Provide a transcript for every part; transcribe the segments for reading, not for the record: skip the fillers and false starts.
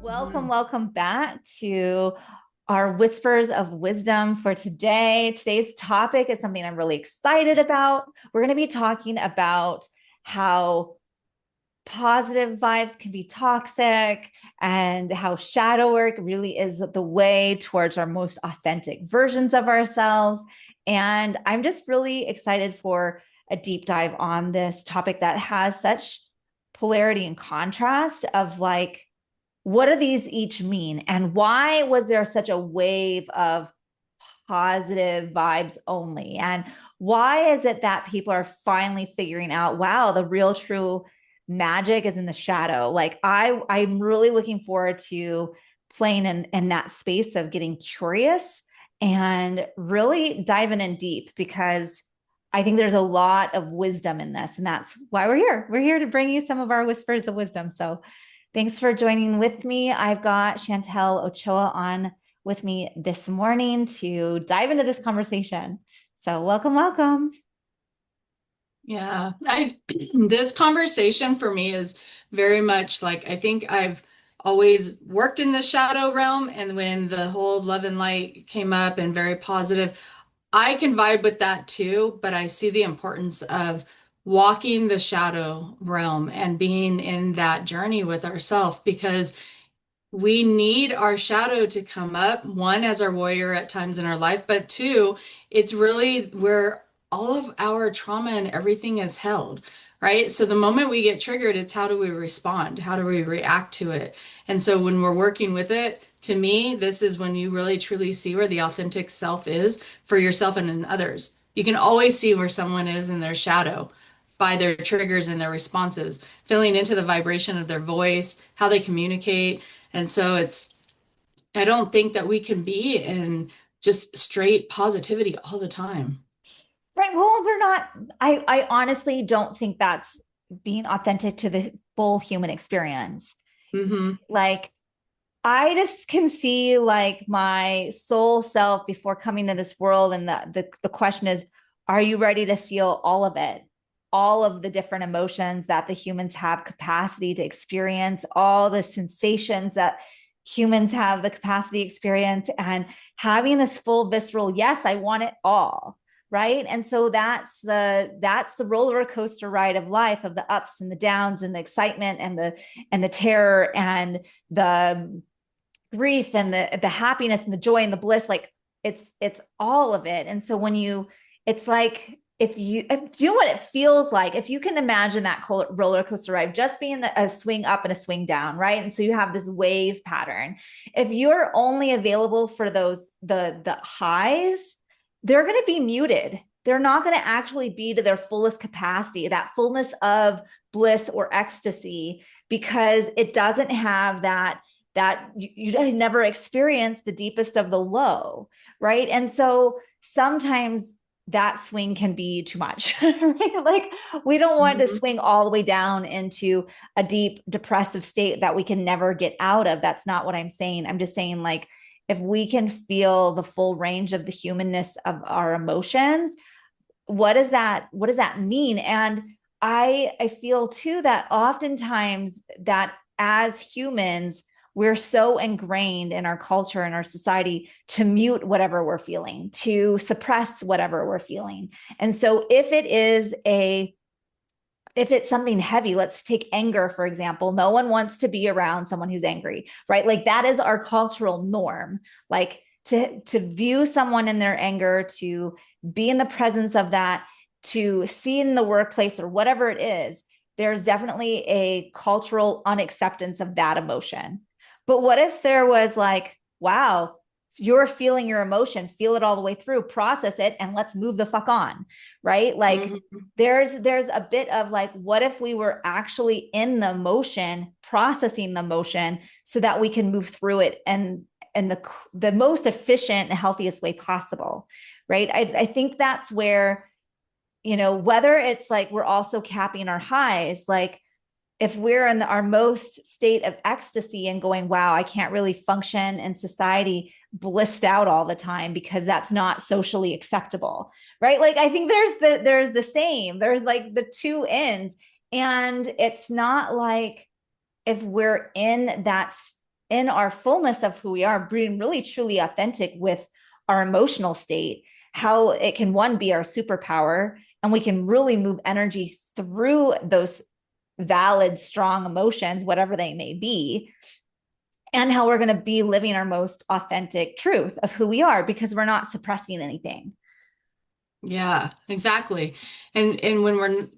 Welcome back to our Whispers of Wisdom for today. Today's topic is something I'm really excited about. We're going to be talking about how positive vibes can be toxic and how shadow work really is the way towards our most authentic versions of ourselves. And I'm just really excited for a deep dive on this topic that has such polarity and contrast of like, what do these each mean? And why was there such a wave of positive vibes only? And why is it that people are finally figuring out, wow, the real true magic is in the shadow? Like I'm really looking forward to playing in that space of getting curious and really diving in deep because I think there's a lot of wisdom in this. And that's why we're here. We're here to bring you some of our whispers of wisdom. So thanks for joining with me. I've got Shantel Ochoa on with me this morning to dive into this conversation. So welcome. Yeah, this conversation for me is very much like I think I've always worked in the shadow realm, and when the whole love and light came up and very positive, I can vibe with that too, but I see the importance of walking the shadow realm and being in that journey with ourselves because we need our shadow to come up, one, as our warrior at times in our life, but two, it's really where all of our trauma and everything is held, right? So the moment we get triggered, it's how do we respond? How do we react to it? And so when we're working with it, to me, this is when you really truly see where the authentic self is for yourself and in others. You can always see where someone is in their shadow by their triggers and their responses, feeling into the vibration of their voice, how they communicate. And so I don't think that we can be in just straight positivity all the time. Right. Well, we're not, I honestly don't think that's being authentic to the full human experience. Hmm. Like, I just can see like my soul self before coming to this world. And the question is, are you ready to feel all of it? All of the different emotions that the humans have capacity to experience, all the sensations that humans have the capacity to experience, and having this full visceral, yes, I want it all. Right. And so that's the roller coaster ride of life, of the ups and the downs and the excitement and the terror and the grief and the happiness and the joy and the bliss. Like it's all of it. And so when you, it's like do you know what it feels like if you can imagine that roller coaster ride just being a swing up and a swing down, right? And so you have this wave pattern. If you're only available for those the highs, they're going to be muted. They're not going to actually be to their fullest capacity, that fullness of bliss or ecstasy, because it doesn't have that you never experienced the deepest of the low, right? And so sometimes that swing can be too much, right? Like we don't want to Hmm. swing all the way down into a deep depressive state that we can never get out of. That's not what I'm saying. I'm just saying, like, if we can feel the full range of the humanness of our emotions, what does that mean? And I feel too that oftentimes that as humans, we're so ingrained in our culture and our society to mute whatever we're feeling, to suppress whatever we're feeling. And so if it's something heavy, let's take anger, for example. No one wants to be around someone who's angry, right? Like that is our cultural norm. Like to view someone in their anger, to be in the presence of that, to see in the workplace or whatever it is, there's definitely a cultural unacceptance of that emotion. But what if there was like, wow, you're feeling your emotion, feel it all the way through, process it, and let's move the fuck on, right? Like Hmm. there's a bit of like, what if we were actually in the motion, processing the motion so that we can move through it and the most efficient and healthiest way possible, right? I think that's where, whether it's like we're also capping our highs, like if we're in our most state of ecstasy and going, wow, I can't really function in society blissed out all the time because that's not socially acceptable, right? Like I think there's the same, there's like the two ends. And it's not like if we're in our fullness of who we are, being really truly authentic with our emotional state, how it can, one, be our superpower, and we can really move energy through those valid, strong emotions, whatever they may be, and how we're going to be living our most authentic truth of who we are because we're not suppressing anything. Yeah, exactly. And when we're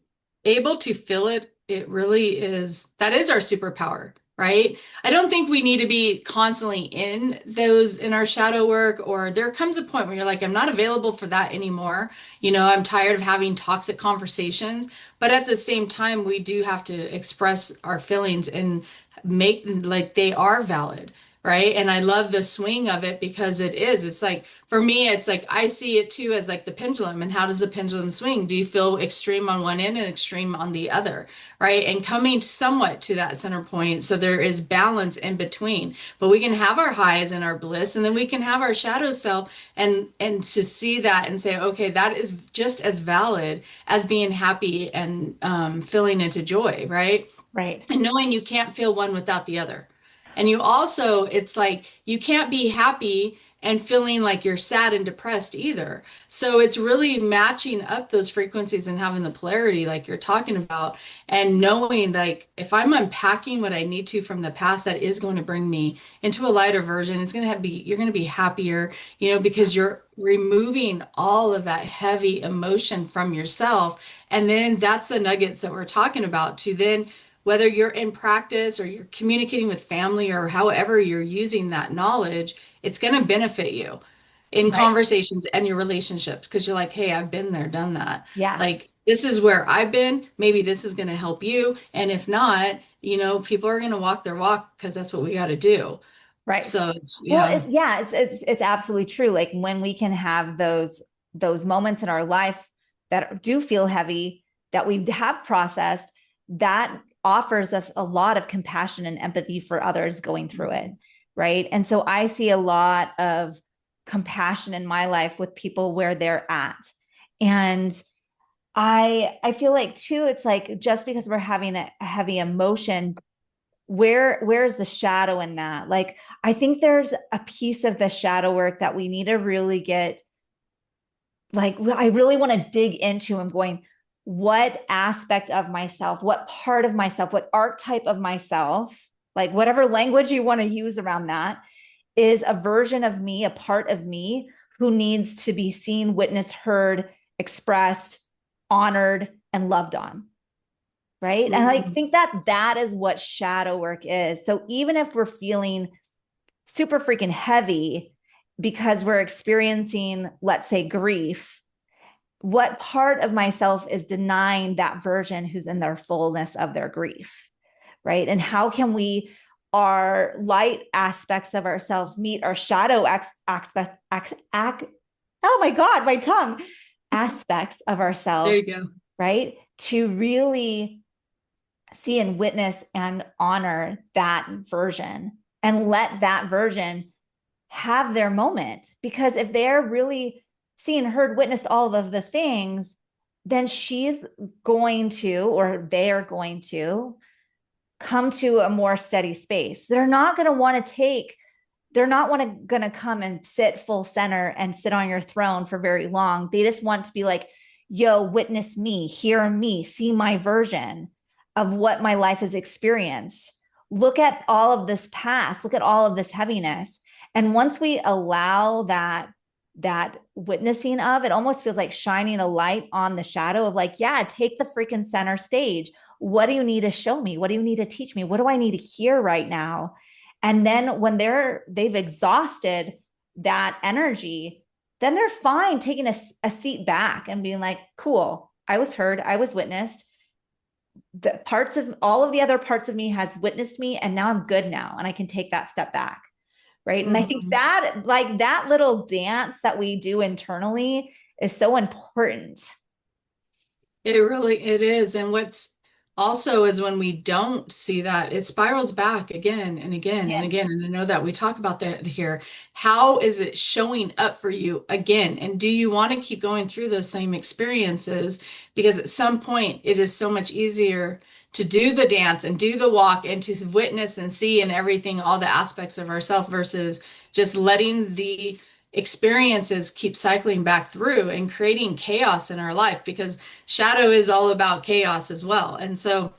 able to feel it, it really is that is our superpower, right? I don't think we need to be constantly in those in our shadow work, or there comes a point where you're like, I'm not available for that anymore. I'm tired of having toxic conversations, but at the same time, we do have to express our feelings and make like they are valid. Right. And I love the swing of it because it's like, for me, it's like I see it too as like the pendulum. And how does the pendulum swing? Do you feel extreme on one end and extreme on the other? Right. And coming somewhat to that center point. So there is balance in between. But we can have our highs and our bliss, and then we can have our shadow self and to see that and say, okay, that is just as valid as being happy and feeling into joy, right? Right. And knowing you can't feel one without the other. And you also, it's like you can't be happy and feeling like you're sad and depressed either. So it's really matching up those frequencies and having the polarity like you're talking about, and knowing like if I'm unpacking what I need to from the past, that is going to bring me into a lighter version. It's going to you're going to be happier, because you're removing all of that heavy emotion from yourself. And then that's the nuggets that we're talking about to then whether you're in practice or you're communicating with family or however you're using that knowledge, it's going to benefit you in Right. conversations and your relationships because you're like, hey, I've been there, done that. Yeah. Like, this is where I've been. Maybe this is going to help you. And if not, people are going to walk their walk because that's what we got to do. Right. So it's, Well, yeah. yeah, it's absolutely true. Like when we can have those moments in our life that do feel heavy, that we have processed, that offers us a lot of compassion and empathy for others going through it, right? And so I see a lot of compassion in my life with people where they're at. And I feel like too, it's like just because we're having a heavy emotion, where's the shadow in that? Like I think there's a piece of the shadow work that we need to really get, like I really want to dig into. I'm going, what aspect of myself, what part of myself, what archetype of myself, like whatever language you want to use around that, is a version of me, a part of me who needs to be seen, witnessed, heard, expressed, honored, and loved on. Right. And I Mhm. think that that is what shadow work is. So even if we're feeling super freaking heavy because we're experiencing, let's say, grief, what part of myself is denying that version who's in their fullness of their grief? Right. And how can we, our light aspects of ourselves meet our shadow oh my God, my tongue, aspects of There ourselves, you go. right? To really see and witness and honor that version and let that version have their moment. Because if they're really seen, heard, witnessed all of the things, then she's going to, or they're going to come to a more steady space. They're not going to want to take, they're not going to come and sit full center and sit on your throne for very long. They just want to be like, yo, witness me, hear me, see my version of what my life has experienced. Look at all of this past, look at all of this heaviness. And once we allow that witnessing of, it almost feels like shining a light on the shadow of like, yeah, take the freaking center stage. What do you need to show me? What do you need to teach me? What do I need to hear right now? And then when they've exhausted that energy, then they're fine taking a seat back and being like, cool, I was heard, I was witnessed. The parts of all of the other parts of me has witnessed me, and now I'm good now, and I can take that step back. Right. And I think Mhm. that like that little dance that we do internally is so important. It really, it is. And also is when we don't see that, it spirals back again and again and Yeah. again. And I know that we talk about that here. How is it showing up for you again? And do you want to keep going through those same experiences? Because at some point, it is so much easier to do the dance and do the walk and to witness and see and everything, all the aspects of ourselves versus just letting the experiences keep cycling back through and creating chaos in our life because shadow is all about chaos as well. And so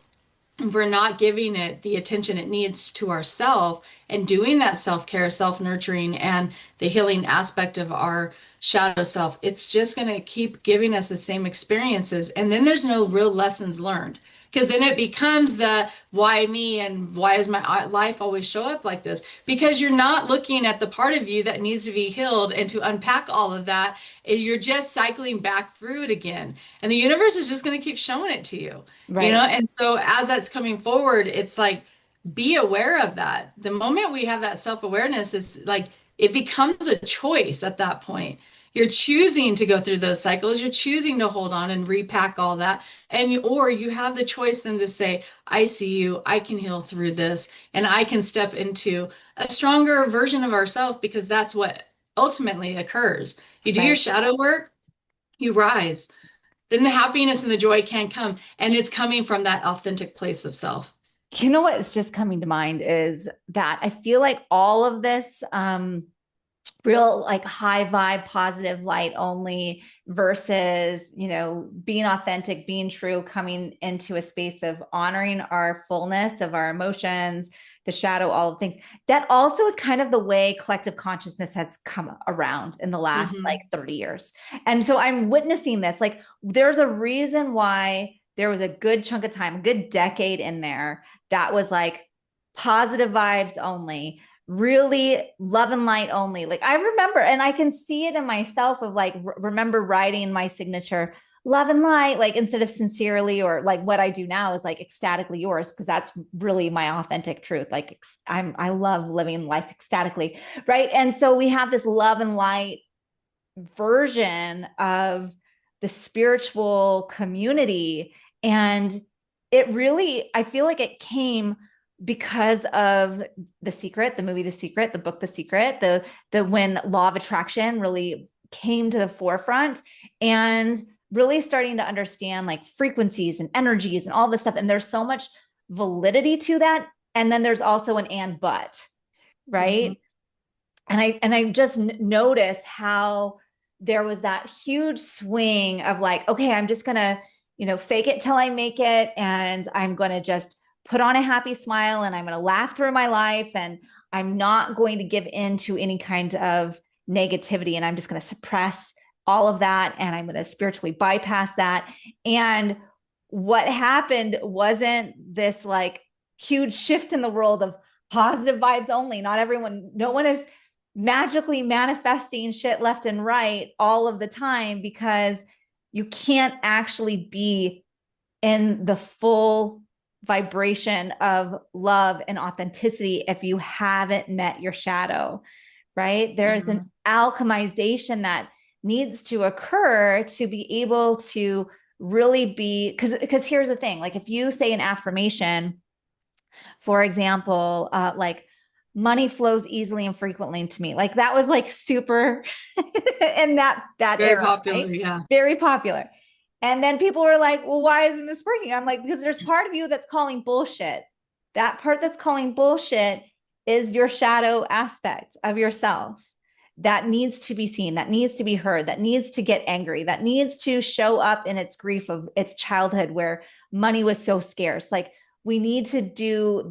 we're not giving it the attention it needs to ourself and doing that self-care, self-nurturing, and the healing aspect of our shadow self, it's just going to keep giving us the same experiences. And then there's no real lessons learned. Because then it becomes the why me and why does my life always show up like this? Because you're not looking at the part of you that needs to be healed and to unpack all of that. You're just cycling back through it again. And the universe is just going to keep showing it to you. You know, Right. and so as that's coming forward, it's like be aware of that. The moment we have that self-awareness, is like it becomes a choice at that point. You're choosing to go through those cycles. You're choosing to hold on and repack all that. Or you have the choice then to say, I see you, I can heal through this, and I can step into a stronger version of ourselves because that's what ultimately occurs. You do your Right. shadow work, you rise, then the happiness and the joy can come. And it's coming from that authentic place of self. You know what's just coming to mind is that I feel like all of this real like high vibe, positive light only versus, being authentic, being true, coming into a space of honoring our fullness of our emotions, the shadow, all of things. That also is kind of the way collective consciousness has come around in the last like Hmm. 30 years. And so I'm witnessing this. Like, there's a reason why there was a good chunk of time, a good decade in there that was like positive vibes only, really love and light only. Like, I remember, and I can see it in myself of like, remember writing my signature love and light, like instead of sincerely, or like what I do now is like ecstatically yours, because that's really my authentic truth. Like, I love living life ecstatically. Right. And so we have this love and light version of the spiritual community. And it really, I feel like it came because of The Secret, the movie The Secret, the book The Secret, the when law of attraction really came to the forefront, and really starting to understand like frequencies and energies and all this stuff. And there's so much validity to that. And then there's also an and but, Hmm. right? And I just noticed how there was that huge swing of like, okay, I'm just gonna, fake it till I make it, and I'm gonna just put on a happy smile, and I'm gonna laugh through my life, and I'm not going to give in to any kind of negativity, and I'm just gonna suppress all of that, and I'm gonna spiritually bypass that. And what happened wasn't this like huge shift in the world of positive vibes only. Not everyone, no one is magically manifesting shit left and right all of the time, because you can't actually be in the full vibration of love and authenticity if you haven't met your shadow, right? There's Yeah. an alchemization that needs to occur to be able to really be, because here's the thing, like if you say an affirmation, for example, like money flows easily and frequently to me. Like that was like super in that Very era, popular. right? Yeah. Very popular. And then people were like, well, why isn't this working? I'm like, because there's part of you that's calling bullshit. That part that's calling bullshit is your shadow aspect of yourself that needs to be seen, that needs to be heard, that needs to get angry, that needs to show up in its grief of its childhood where money was so scarce. Like, we need to do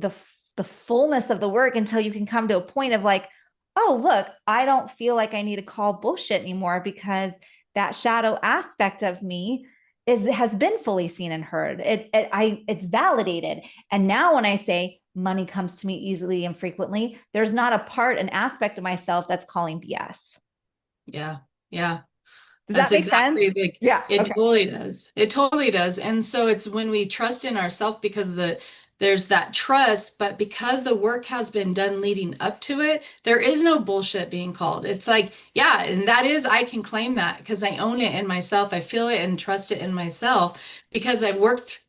the fullness of the work until you can come to a point of like, oh, look, I don't feel like I need to call bullshit anymore, because that shadow aspect of me has been fully seen and heard. It's validated. And now when I say money comes to me easily and frequently, there's not a part, an aspect of myself that's calling BS. Yeah. Yeah. Does That's that make sense? exactly like Yeah. it Okay. totally does. It totally does. And so it's when we trust in ourselves because there's that trust, but because the work has been done leading up to it, there is no bullshit being called. It's like, yeah, and that is, I can claim that because I own it in myself. I feel it and trust it in myself because I've worked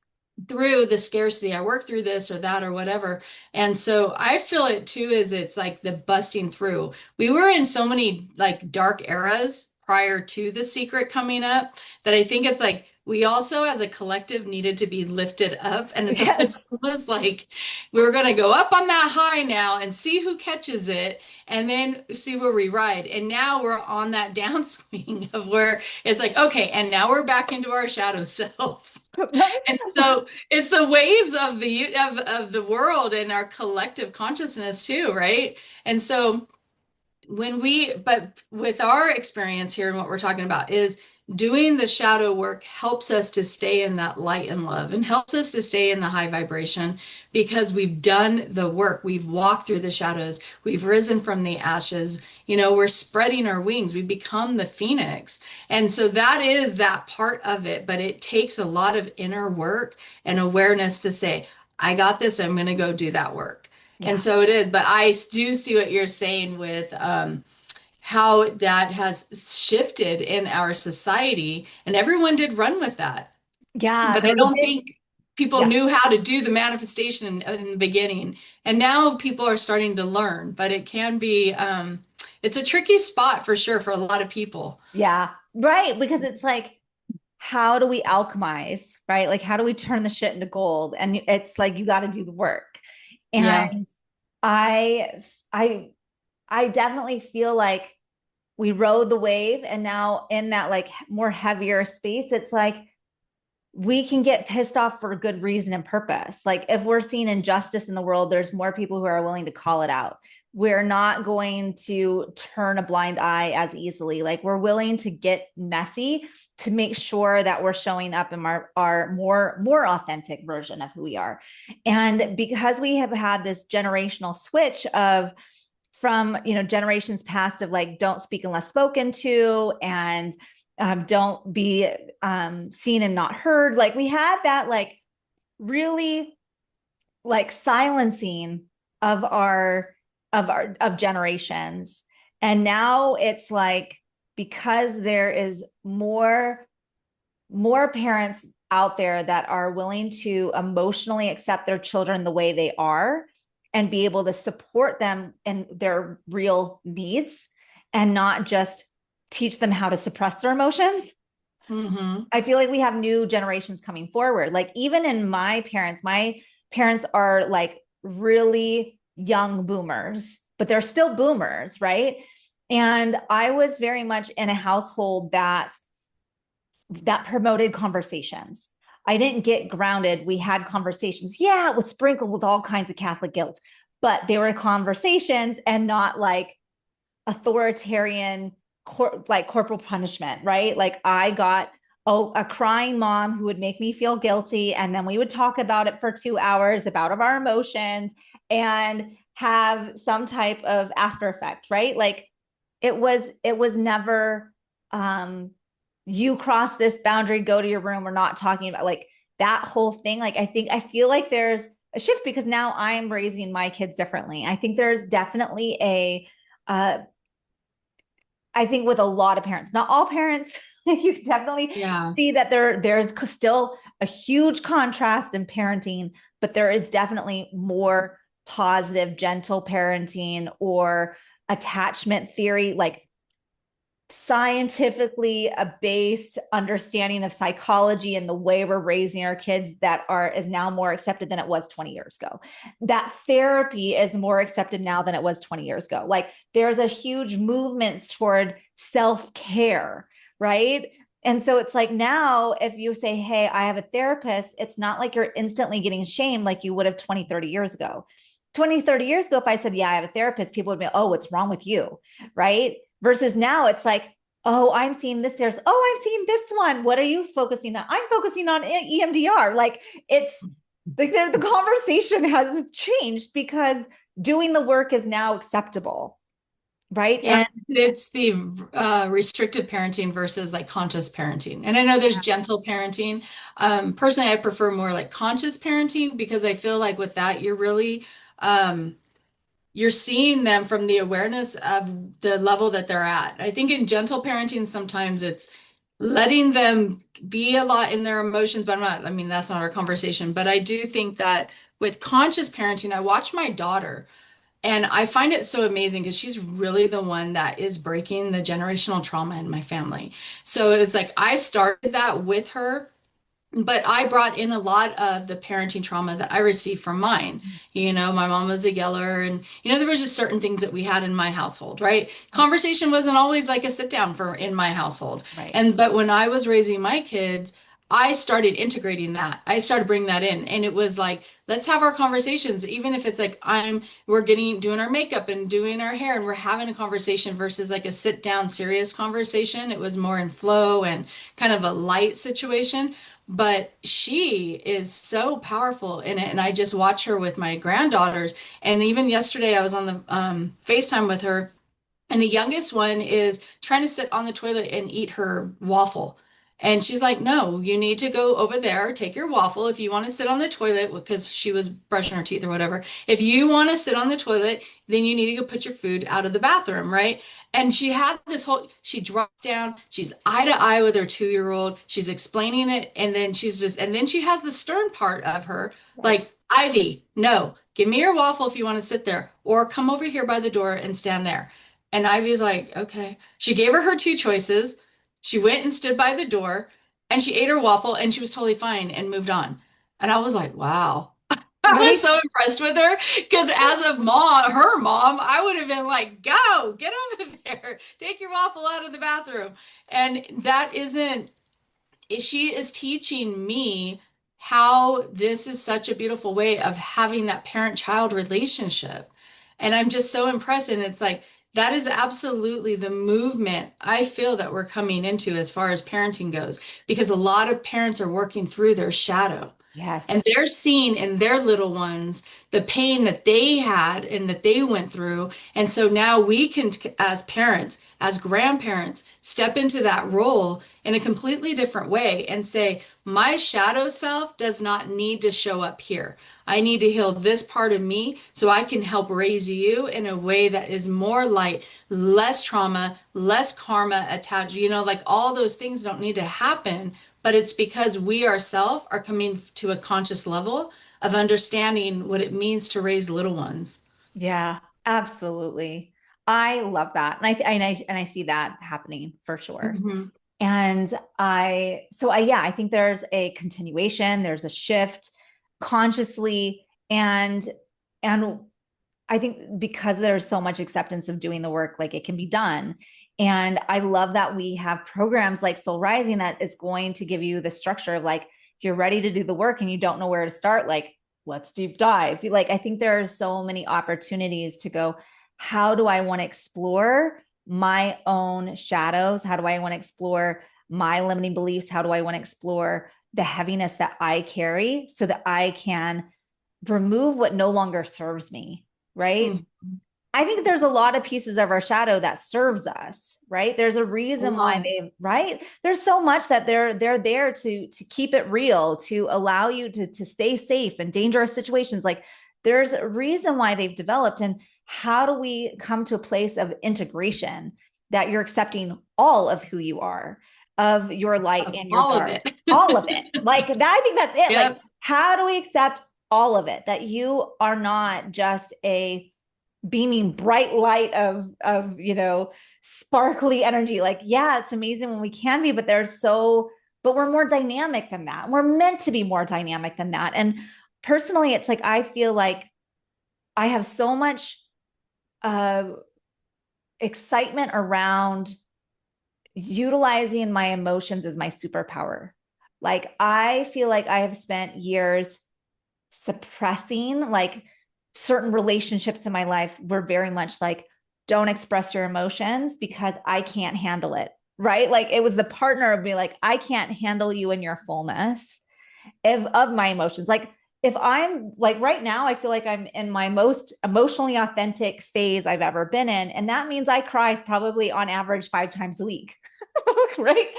through the scarcity. I work through this or that or whatever. And so I feel it too, is it's like the busting through. We were in so many like dark eras prior to the secret coming up that I think it's like we also as a collective needed to be lifted up. And so it's Yes. almost like we're going to go up on that high now and see who catches it and then see where we ride. And now we're on that downswing of where it's like, okay, and now we're back into our shadow self. Right. And so it's the waves of the world and our collective consciousness too, right? And so but with our experience here and what we're talking about is doing the shadow work helps us to stay in that light and love and helps us to stay in the high vibration because we've done the work. We've walked through the shadows. We've risen from the ashes. We're spreading our wings. We become the phoenix. And so that is that part of it, but it takes a lot of inner work and awareness to say, I got this. I'm going to go do that work. And Yeah. so it is, but I do see what you're saying with how that has shifted in our society, and everyone did run with that. Yeah. But There I was a don't big, think people yeah. knew how to do the manifestation in the beginning. And now people are starting to learn, but it can be, it's a tricky spot for sure for a lot of people. Yeah. Right. Because it's like, how do we alchemize, right? Like, how do we turn the shit into gold? And it's like, you got to do the work. Yeah. And I, I, I definitely feel like we rode the wave and now in that like more heavier space, it's like, we can get pissed off for good reason and purpose. Like if we're seeing injustice in the world, there's more people who are willing to call it out. We're not going to turn a blind eye as easily. Like we're willing to get messy to make sure that we're showing up in our more authentic version of who we are. And because we have had this generational switch of from generations past of like don't speak unless spoken to and don't be seen and not heard. Like we had that like really like silencing of our generations. And now it's like because there is more parents out there that are willing to emotionally accept their children the way they are and be able to support them in their real needs and not just teach them how to suppress their emotions. Hmm. I feel like we have new generations coming forward. Like even in my parents are like really young boomers, but they're still boomers, right? And I was very much in a household that promoted conversations. I didn't get grounded. We had conversations. Yeah, it was sprinkled with all kinds of Catholic guilt, but they were conversations and not like authoritarian, like corporal punishment, right? Like I got a crying mom who would make me feel guilty. And then we would talk about it for 2 hours about our emotions and have some type of after effect, right? Like it was never um you cross this boundary, go to your room. We're not talking about like that whole thing. Like, I feel like there's a shift because now I'm raising my kids differently. I think there's definitely uh, I think with a lot of parents, not all parents, you definitely Yeah. see that there's still a huge contrast in parenting, but there is definitely more positive, gentle parenting or attachment theory, like scientifically based understanding of psychology and the way we're raising our kids that is now more accepted than it was 20 years ago. That therapy is more accepted now than it was 20 years ago. Like there's a huge movement toward self-care, right? And so it's like now if you say, hey, I have a therapist, it's not like you're instantly getting shamed like you would have 20, 30 years ago. 20, 30 years ago, if I said, yeah, I have a therapist, people would be, oh, what's wrong with you? Right. Versus now it's like, oh, I'm seeing this. I'm seeing this one. What are you focusing on? I'm focusing on EMDR. Like it's like the conversation has changed because doing the work is now acceptable. Right. Yeah, And it's the restricted parenting versus like conscious parenting. And I know there's gentle parenting. Personally, I prefer more like conscious parenting because I feel like with that, you're really you're seeing them from the awareness of the level that they're at. I think in gentle parenting, sometimes it's letting them be a lot in their emotions, but I mean, that's not our conversation. But I do think that with conscious parenting, I watch my daughter and I find it so amazing because she's really the one that is breaking the generational trauma in my family. So it's like I started that with her, but I brought in a lot of the parenting trauma that I received from mine. You know, my mom was a yeller, and there was just certain things that we had in my household, right? Conversation wasn't always like a sit down for in my household. Right. And but when I was raising my kids, I started integrating that. I started bringing that in, and it was like, let's have our conversations, even if it's like we're getting doing our makeup and doing our hair, and we're having a conversation versus like a sit down serious conversation. It was more in flow and kind of a light situation, but she is so powerful in it. And I just watch her with my granddaughters. And even yesterday, I was on the FaceTime with her, and the youngest one is trying to sit on the toilet and eat her waffle. And she's like, no, you need to go over there, take your waffle. If you want to sit on the toilet, because she was brushing her teeth or whatever, if you want to sit on the toilet, then you need to go put your food out of the bathroom, right? And she had this whole, she drops down, she's eye to eye with her 2-year-old. She's explaining it. And then and then she has the stern part of her, Right. like, Ivy, no, give me your waffle if you want to sit there, or come over here by the door and stand there. And Ivy's like, okay. She gave her two choices. She went and stood by the door and she ate her waffle and she was totally fine and moved on. And I was like, wow. I was Right. so impressed with her because as a mom, her mom, I would have been like, go, get over there, take your waffle out of the bathroom. And that isn't she is teaching me how this is such a beautiful way of having that parent-child relationship. And I'm just so impressed. And it's like, that is absolutely the movement I feel that we're coming into as far as parenting goes, because a lot of parents are working through their shadow. And Yes. they're seeing in their little ones the pain that they had and that they went through. And so now we can, as parents, as grandparents, step into that role in a completely different way and say, my shadow self does not need to show up here. I need to heal this part of me so I can help raise you in a way that is more light, less trauma, less karma attached. Like all those things don't need to happen, but it's because we ourselves are coming to a conscious level of understanding what it means to raise little ones. Yeah, absolutely. I love that. And I see that happening for sure. Mhm. And yeah, I think there's a continuation, there's a shift consciously, and I think because there's so much acceptance of doing the work, like it can be done. And I love that we have programs like Soul Rising that is going to give you the structure of like, if you're ready to do the work and you don't know where to start, like, let's deep dive. Like, I think there are so many opportunities to go, how do I want to explore my own shadows? How do I want to explore my limiting beliefs? How do I want to explore the heaviness that I carry so that I can remove what no longer serves me, right? Mhm. I think there's a lot of pieces of our shadow that serves us, right? There's a A reason why lot. right? There's so much that they're there to keep it real, to allow you to stay safe in dangerous situations. Like there's a reason why they've developed. And how do we come to a place of integration that you're accepting all of who you are, of your light Of and your all of dark, it. all of it? Like that, I think that's it. Like, Yep. how do we accept all of it? That you are not just a beaming bright light of sparkly energy. Like, yeah, it's amazing when we can be, but but we're more dynamic than that. We're meant to be more dynamic than that. And personally, it's like I feel like I have so much uh excitement around utilizing my emotions as my superpower. Like I feel like I have spent years suppressing, like certain relationships in my life were very much like, don't express your emotions because I can't handle it. Right. Like it was the partner of me, like, I can't handle you in your fullness of my emotions. Like if I'm like right now, I feel like I'm in my most emotionally authentic phase I've ever been in. And that means I cry probably on average 5 times a week. Right.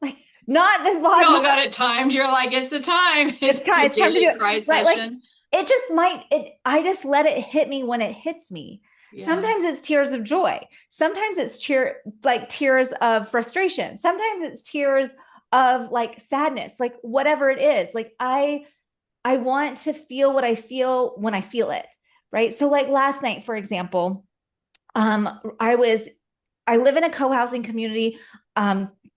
Like not the We all not got it timed. You're like, it's the time. It's the it's time to do daily it. cry Right. Like session. it just might, I just let it hit me when it hits me. Yeah. Sometimes it's tears of joy. Sometimes it's tears of frustration. Sometimes it's tears of like sadness, like whatever it is. Like I want to feel what I feel when I feel it, right? So like last night, for example, I was I live in a co-housing community.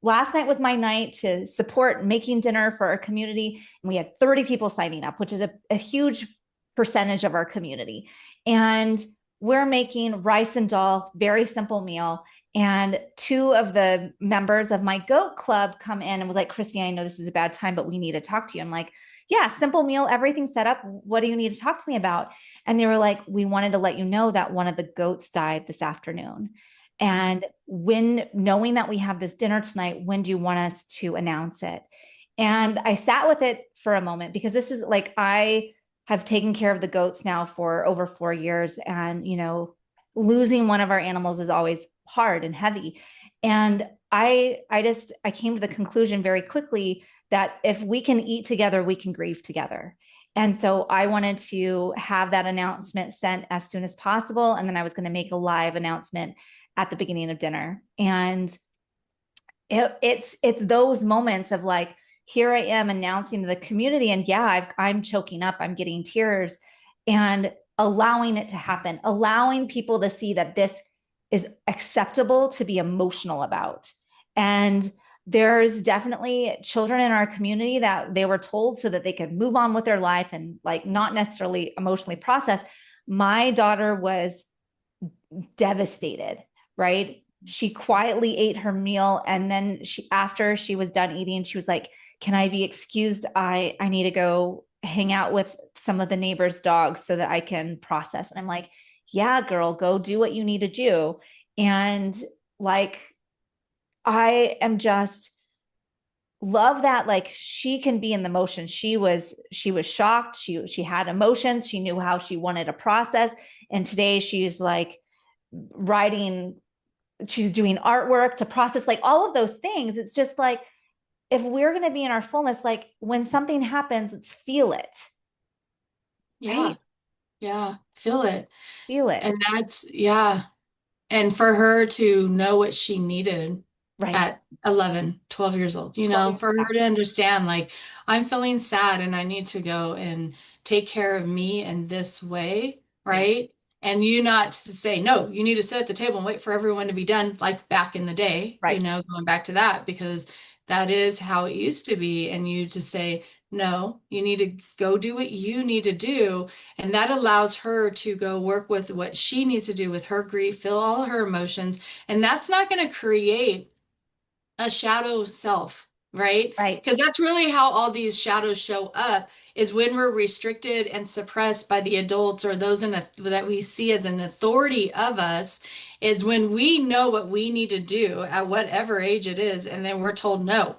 Last night was my night to support making dinner for our community, and we had 30 people signing up, which is a huge percentage of our community. And we're making rice and dal, very simple meal. And two of the members of my goat club come in and was like, Christy, I know this is a bad time, but we need to talk to you. I'm like, yeah, simple meal, everything set up. What do you need to talk to me about? And they were like, we wanted to let you know that one of the goats died this afternoon. And when knowing that we have this dinner tonight, when do you want us to announce it? And I sat with it for a moment because this is like, I have taken care of the goats now for over 4 years. And, losing one of our animals is always hard and heavy. And I came to the conclusion very quickly that if we can eat together, we can grieve together. And so I wanted to have that announcement sent as soon as possible. And then I was going to make a live announcement at the beginning of dinner. And it's those moments of like, here I am announcing to the community, and yeah, I'm choking up, I'm getting tears, and allowing it to happen, allowing people to see that this is acceptable to be emotional about. And there's definitely children in our community that they were told so that they could move on with their life and like not necessarily emotionally process. My daughter was devastated, right? She quietly ate her meal, and then after she was done eating, she was like, "Can I be excused? I need to go hang out with some of the neighbors' dogs so that I can process." And I'm like, "Yeah, girl, go do what you need to do." And like I am just love that like she can be in the motion. She was shocked. She had emotions. She knew how she wanted to process. And today she's like writing, she's doing artwork to process like all of those things. It's just like if we're going to be in our fullness, like when something happens, let's feel it, Yeah. right? Yeah. Feel it. Feel it, And yeah. And for her to know what she needed right? at 11, 12 years old, 12 years for her to exactly. understand, like, I'm feeling sad and I need to go and take care of me in this way, Right, right? And you not to say, no, you need to sit at the table and wait for everyone to be done, like back in the day, right, going back to that, because that is how it used to be. And you to say, no, you need to go do what you need to do, and that allows her to go work with what she needs to do with her grief, feel all her emotions. And that's not going to create a shadow self, right? right, Because that's really how all these shadows show up is when we're restricted and suppressed by the adults or those that we see as an authority of us, is when we know what we need to do at whatever age it is, and then we're told no.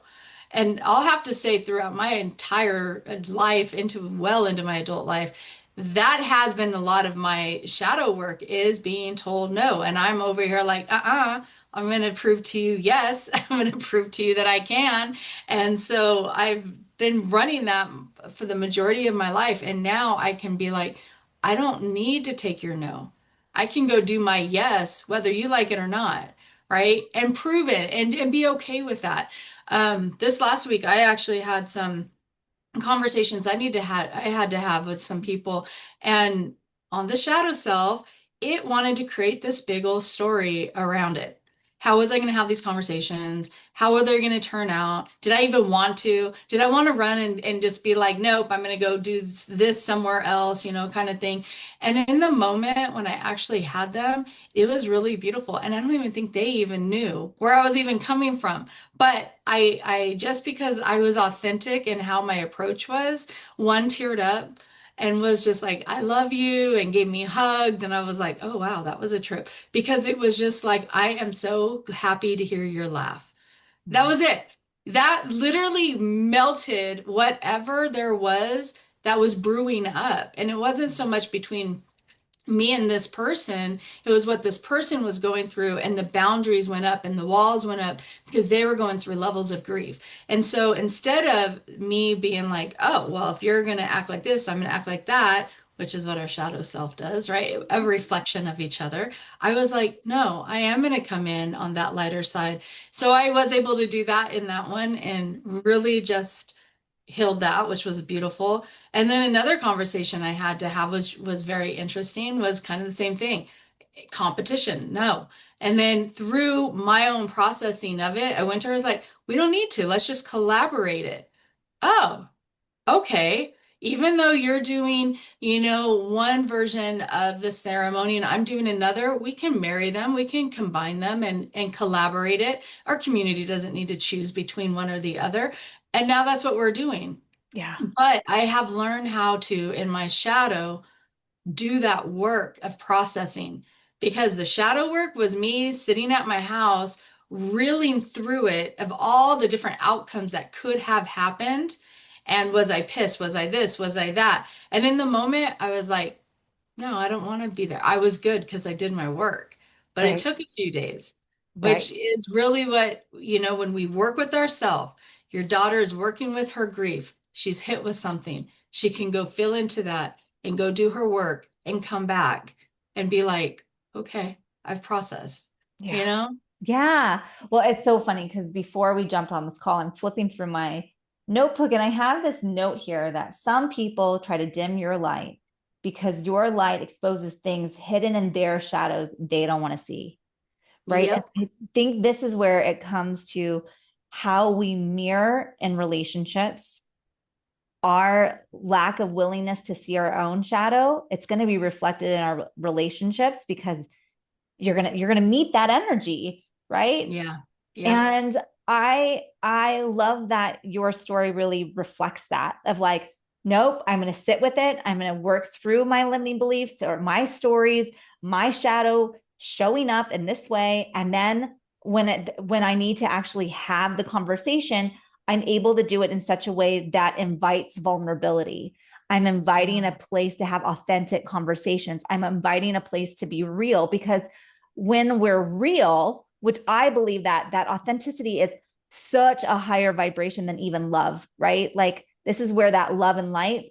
And I'll have to say throughout my entire life into my adult life, that has been a lot of my shadow work is being told no. And I'm over here like, I'm going to prove to you, yes, I'm going to prove to you that I can. And so I've been running that for the majority of my life. And now I can be like, I don't need to take your no. I can go do my yes, whether you like it or not, right? And prove it and be okay with that. This last week, I actually had some conversations I had to have with some people, and on the shadow self, it wanted to create this big old story around it. How was I going to have these conversations? How are they going to turn out? Did I even want to? Did I want to run and just be like, nope, I'm going to go do this somewhere else, kind of thing. And in the moment when I actually had them, it was really beautiful. And I don't even think they even knew where I was even coming from. But I just because I was authentic in how my approach was, one teared up and was just like, I love you, and gave me hugs. And I was like, oh, wow, that was a trip. Because it was just like, I am so happy to hear your laugh. That was it. That literally melted whatever there was that was brewing up. And it wasn't so much between me and this person, it was what this person was going through, and the boundaries went up and the walls went up because they were going through levels of grief. And so instead of me being like, oh, well, if you're going to act like this, I'm going to act like that, which is what our shadow self does, right? A reflection of each other. I was like, no, I am going to come in on that lighter side. So I was able to do that in that one and really just healed that, which was beautiful. And then another conversation I had to have was very interesting, was kind of the same thing. Competition, no. And then through my own processing of it, I went to her, I was like, we don't need to. Let's just collaborate it. Oh, okay. Even though you're doing, one version of the ceremony and I'm doing another, we can marry them, we can combine them and collaborate it. Our community doesn't need to choose between one or the other. And now that's what we're doing. Yeah. But I have learned how to, in my shadow, do that work of processing, because the shadow work was me sitting at my house, reeling through it of all the different outcomes that could have happened. And was I pissed? Was I this? Was I that? And in the moment, I was like, no, I don't want to be there. I was good because I did my work, but it Right. took a few days, Right. which is really what, when we work with ourselves, your daughter is working with her grief. She's hit with something. She can go feel into that and go do her work and come back and be like, okay, I've processed, you Yeah. know? Yeah. Well, it's so funny because before we jumped on this call, I'm flipping through my notebook and I have this note here that some people try to dim your light because your light exposes things hidden in their shadows they don't want to see. Right. And Yep. I think this is where it comes to how we mirror in relationships our lack of willingness to see our own shadow. It's going to be reflected in our relationships because you're gonna meet that energy, right? Yeah. Yep. And I love that your story really reflects that of like, nope, I'm gonna sit with it. I'm gonna work through my limiting beliefs or my stories, my shadow showing up in this way. And then when I need to actually have the conversation, I'm able to do it in such a way that invites vulnerability. I'm inviting a place to have authentic conversations. I'm inviting a place to be real because when we're real, which I believe that authenticity is such a higher vibration than even love, right? Like this is where that love and light,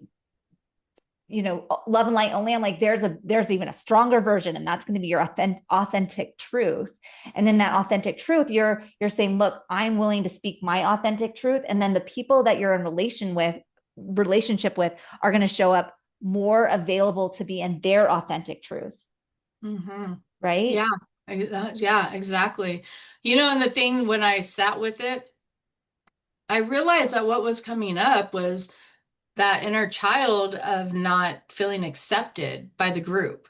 love and light only. I'm like, there's even a stronger version, and that's going to be your authentic truth. And in that authentic truth, you're saying, look, I'm willing to speak my authentic truth, and then the people that you're in relationship with are going to show up more available to be in their authentic truth, Mm-hmm. right? Yeah. Yeah, exactly. And the thing when I sat with it, I realized that what was coming up was that inner child of not feeling accepted by the group.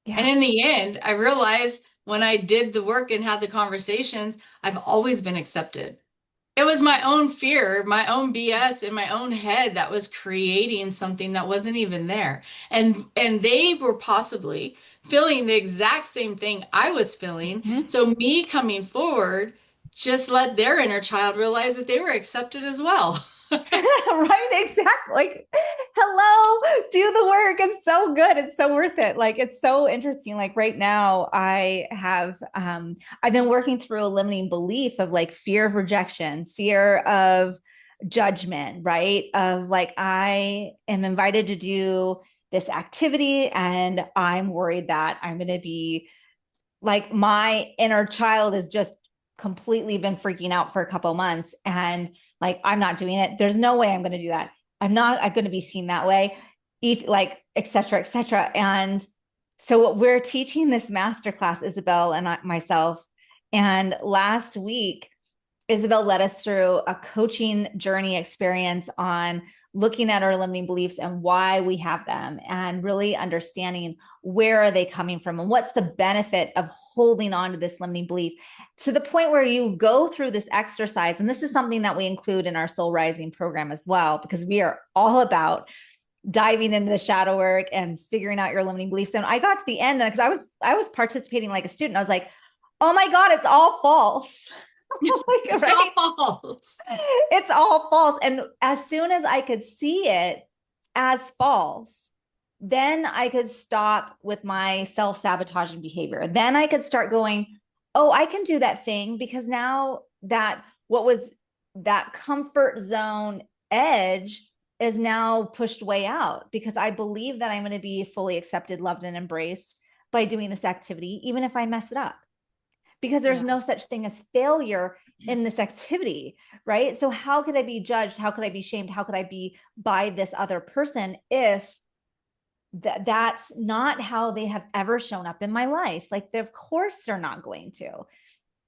And Yeah. in the end, I realized when I did the work and had the conversations, I've always been accepted. It was my own fear, my own BS in my own head that was creating something that wasn't even there. And they were possibly feeling the exact same thing I was feeling. Mhm. So me coming forward just let their inner child realize that they were accepted as well. Right, exactly. Like, hello, do the work. It's so good. It's so worth it. Like, it's so interesting. Like right now, I've been working through a limiting belief of like fear of rejection, fear of judgment, right? Of like I am invited to do this activity and I'm worried that I'm going to be like my inner child has just completely been freaking out for a couple months and like I'm not doing it. There's no way I'm going to do that. I'm going to be seen that way, like et cetera, et cetera. And so we're teaching this masterclass, Isabel and myself. And last week Isabel led us through a coaching journey experience on looking at our limiting beliefs and why we have them and really understanding where are they coming from and what's the benefit of holding on to this limiting belief to the point where you go through this exercise. And this is something that we include in our Soul Rising program as well, because we are all about diving into the shadow work and figuring out your limiting beliefs. And I got to the end because I was participating like a student. I was like, oh my God, it's all false. Like, It's right? all false. It's all false. And as soon as I could see it as false, then I could stop with my self sabotaging behavior. Then I could start going, oh, I can do that thing because now that what was that comfort zone edge is now pushed way out because I believe that I'm going to be fully accepted, loved, and embraced by doing this activity, even if I mess it up, because there's Yeah. no such thing as failure in this activity, right? So how could I be judged? How could I be shamed? How could I be by this other person if that's not how they have ever shown up in my life? Like, of course they're not going to,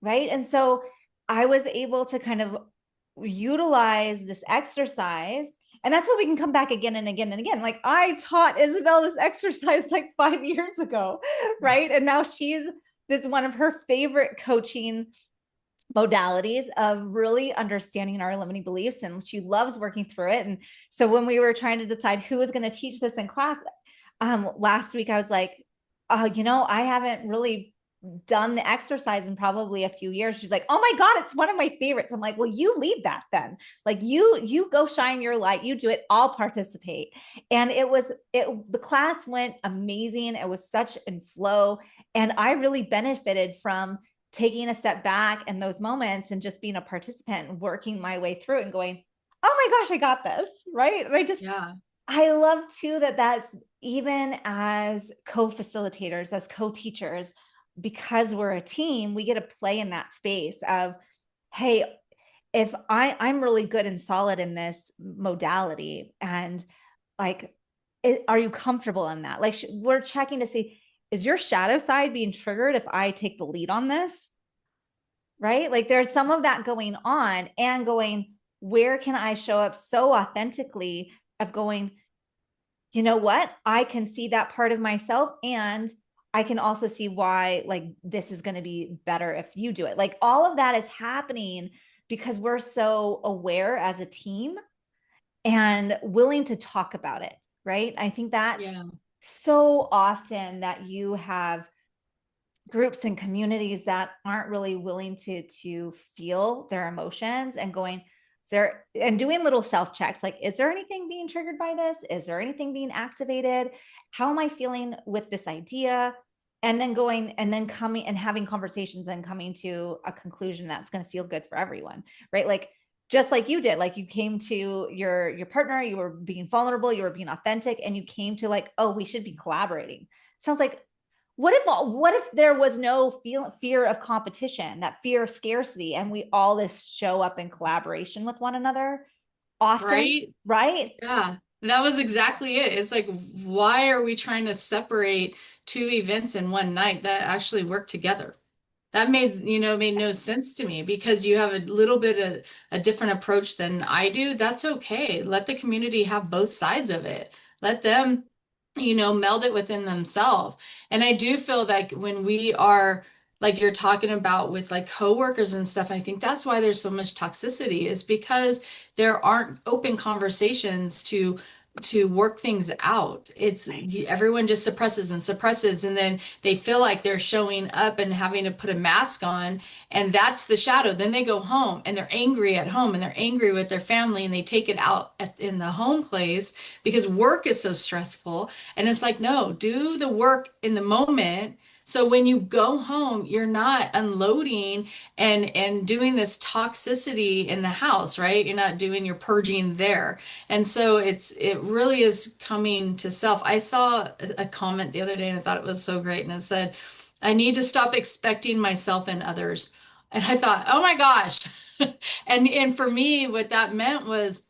right? And so I was able to kind of utilize this exercise. And that's why we can come back again and again and again. Like, I taught Isabel this exercise like 5 years ago, right? And now this is one of her favorite coaching modalities of really understanding our limiting beliefs, and she loves working through it. And so when we were trying to decide who was going to teach this in class, last week I was like, I haven't really done the exercise in probably a few years. She's like, oh my God, it's one of my favorites. I'm like, well, you lead that then. Like, you go shine your light, you do it, I'll participate. And the class went amazing. It was such in flow. And I really benefited from taking a step back in those moments and just being a participant and working my way through it and going, oh my gosh, I got this. Right. And Yeah. I love too that's even as co-facilitators, as co-teachers, because we're a team, we get to play in that space of, hey, if I'm really good and solid in this modality, and like, are you comfortable in that? Like, we're checking to see, is your shadow side being triggered if I take the lead on this? Right? Like, there's some of that going on, and going, where can I show up so authentically of going, you know what? I can see that part of myself, and I can also see why, like, this is going to be better if you do it. Like, all of that is happening because we're so aware as a team and willing to talk about it, right? I think that's Yeah. so often that you have groups and communities that aren't really willing to feel their emotions and going there and doing little self checks, like, is there anything being triggered by this? Is there anything being activated? How am I feeling with this idea? And then going and then coming and having conversations and coming to a conclusion that's going to feel good for everyone, right? Like, just like you did, like, you came to your partner, you were being vulnerable, you were being authentic, and you came to, like, oh, we should be collaborating. Sounds like, what if there was no fear of competition, that fear of scarcity, and we all just show up in collaboration with one another often, Right. right? Yeah, that was exactly it. It's like, why are we trying to separate two events in one night that actually work together? That made no sense to me, because you have a little bit of a different approach than I do. That's okay. Let the community have both sides of it. Let them, meld it within themselves. And I do feel like when we are, like you're talking about with like coworkers and stuff, I think that's why there's so much toxicity, is because there aren't open conversations to work things out. It's everyone just suppresses and suppresses, and then they feel like they're showing up and having to put a mask on, and that's the shadow. Then they go home and they're angry at home, and they're angry with their family, and they take it out in the home place because work is so stressful. And it's like, no, do the work in the moment. So when you go home, you're not unloading and doing this toxicity in the house, right? You're not doing your purging there. And so it really is coming to self. I saw a comment the other day and I thought it was so great. And it said, I need to stop expecting myself and others. And I thought, oh my gosh. And for me, what that meant was,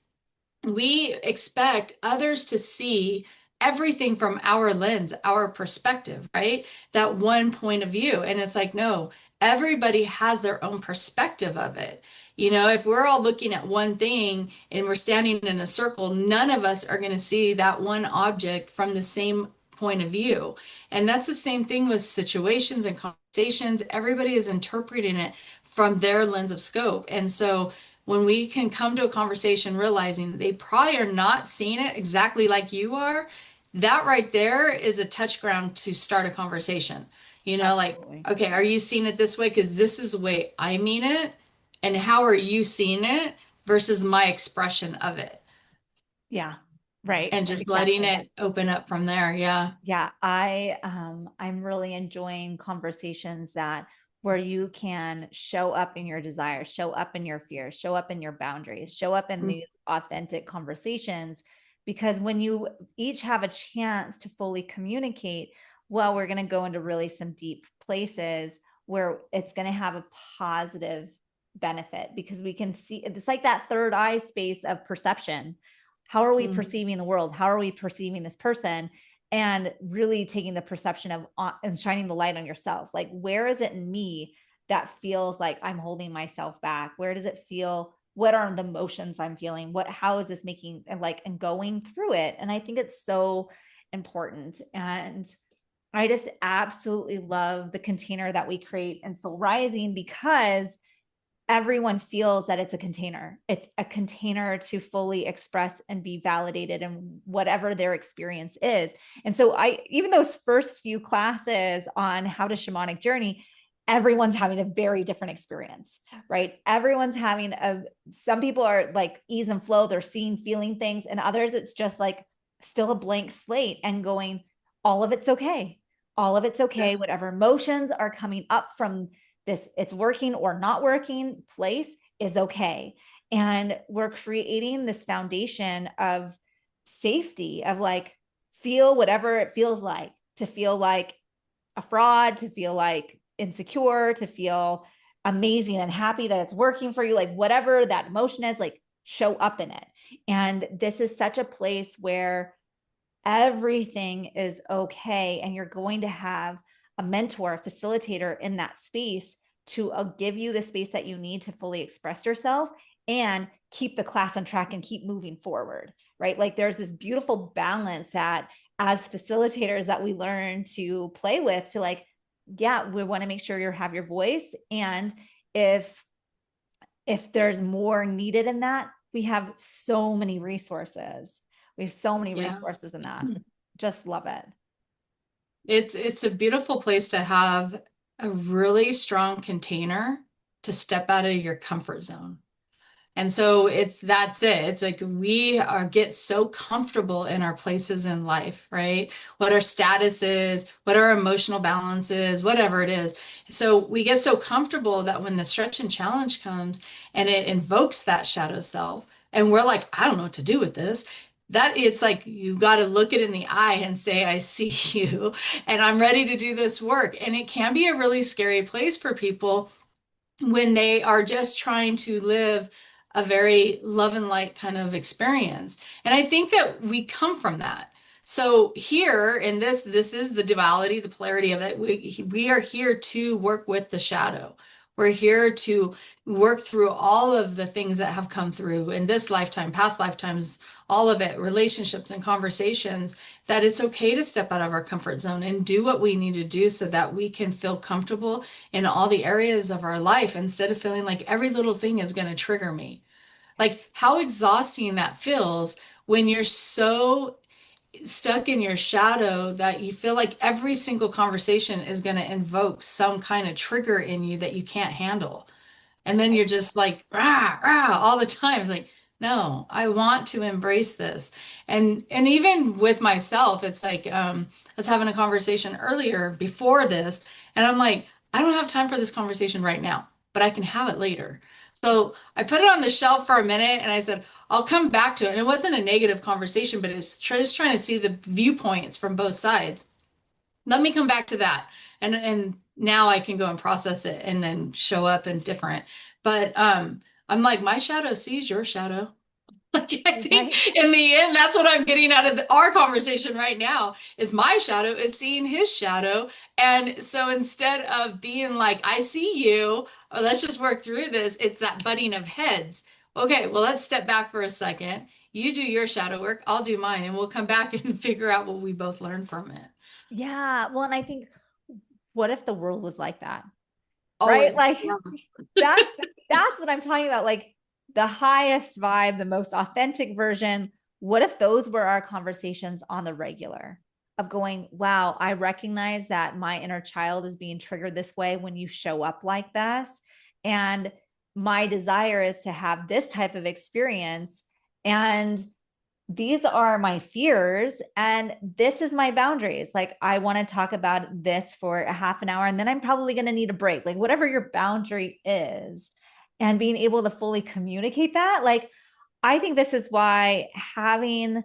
we expect others to see everything from our lens, our perspective, right? That one point of view. And it's like, no, everybody has their own perspective of it. If we're all looking at one thing and we're standing in a circle, none of us are going to see that one object from the same point of view. And that's the same thing with situations and conversations. Everybody is interpreting it from their lens of scope. And so when we can come to a conversation realizing they probably are not seeing it exactly like you are, that right there is a touch ground to start a conversation. Like, Absolutely. okay, are you seeing it this way? Because this is the way I mean it. And how are you seeing it versus my expression of it? Yeah, right. And just letting Exactly. it open up from there. Yeah. Yeah, I'm really enjoying conversations that where you can show up in your desires, show up in your fears, show up in your boundaries, show up in these authentic conversations. Because when you each have a chance to fully communicate, well, we're going to go into really some deep places where it's going to have a positive benefit, because we can see it's like that third eye space of perception. How are we perceiving the world? How are we perceiving this person? And really taking the perception of and shining the light on yourself. Like, where is it in me that feels like I'm holding myself back? Where does it feel? What are the emotions I'm feeling? How is this making, and going through it? And I think it's so important. And I just absolutely love the container that we create in Soul Rising, because everyone feels that it's a container. It's a container to fully express and be validated in whatever their experience is. And so even those first few classes on how to shamanic journey, everyone's having a very different experience, right? Everyone's having some people are like ease and flow. They're seeing, feeling things, and others, it's just like still a blank slate and going, all of it's okay. All of it's okay. Whatever emotions are coming up from this, it's working or not working place, is okay. And we're creating this foundation of safety, of like, feel whatever it feels like, to feel like a fraud, to feel like insecure, to feel amazing and happy that it's working for you, like whatever that emotion is, like show up in it. And this is such a place where everything is okay. And you're going to have a mentor, a facilitator in that space to give you the space that you need to fully express yourself and keep the class on track and keep moving forward, right? Like, there's this beautiful balance that as facilitators that we learn to play with, to like, yeah, we want to make sure you have your voice. And if there's more needed in that, we have so many resources. We have so many Yeah. resources in that. Just love it. It's a beautiful place to have a really strong container to step out of your comfort zone. And so that's it. It's like we are get so comfortable in our places in life, right? What our status is, what our emotional balance is, whatever it is. So we get so comfortable that when the stretch and challenge comes and it invokes that shadow self, and we're like, I don't know what to do with this. That it's like you got to look it in the eye and say, I see you, and I'm ready to do this work. And it can be a really scary place for people when they are just trying to live a very love and light kind of experience. And I think that we come from that. So here in this is the duality, the polarity of it. We are here to work with the shadow. We're here to work through all of the things that have come through in this lifetime, past lifetimes, all of it, relationships and conversations, that it's okay to step out of our comfort zone and do what we need to do so that we can feel comfortable in all the areas of our life instead of feeling like every little thing is going to trigger me. Like how exhausting that feels when you're so stuck in your shadow that you feel like every single conversation is going to invoke some kind of trigger in you that you can't handle. And then you're just like, rah, rah, all the time. It's like, no, I want to embrace this. And even with myself, it's like, I was having a conversation earlier before this, and I'm like, I don't have time for this conversation right now, but I can have it later. So I put it on the shelf for a minute and I said, I'll come back to it. And it wasn't a negative conversation, but it's just trying to see the viewpoints from both sides. Let me come back to that. And now I can go and process it and then show up and different. But I'm like, my shadow sees your shadow. Like I think Right. in the end, that's what I'm getting out of our conversation right now is my shadow is seeing his shadow. And so instead of being like, I see you, or let's just work through this, it's that butting of heads. Okay, well, let's step back for a second. You do your shadow work, I'll do mine, and we'll come back and figure out what we both learned from it. Yeah. Well, and I think, what if the world was like that? Right? Always. Like, that's what I'm talking about. Like, the highest vibe, the most authentic version. What if those were our conversations on the regular, of going, wow, I recognize that my inner child is being triggered this way when you show up like this. And my desire is to have this type of experience. And these are my fears and this is my boundaries. Like, I want to talk about this for a half an hour and then I'm probably going to need a break, like whatever your boundary is, and being able to fully communicate that. Like, I think this is why having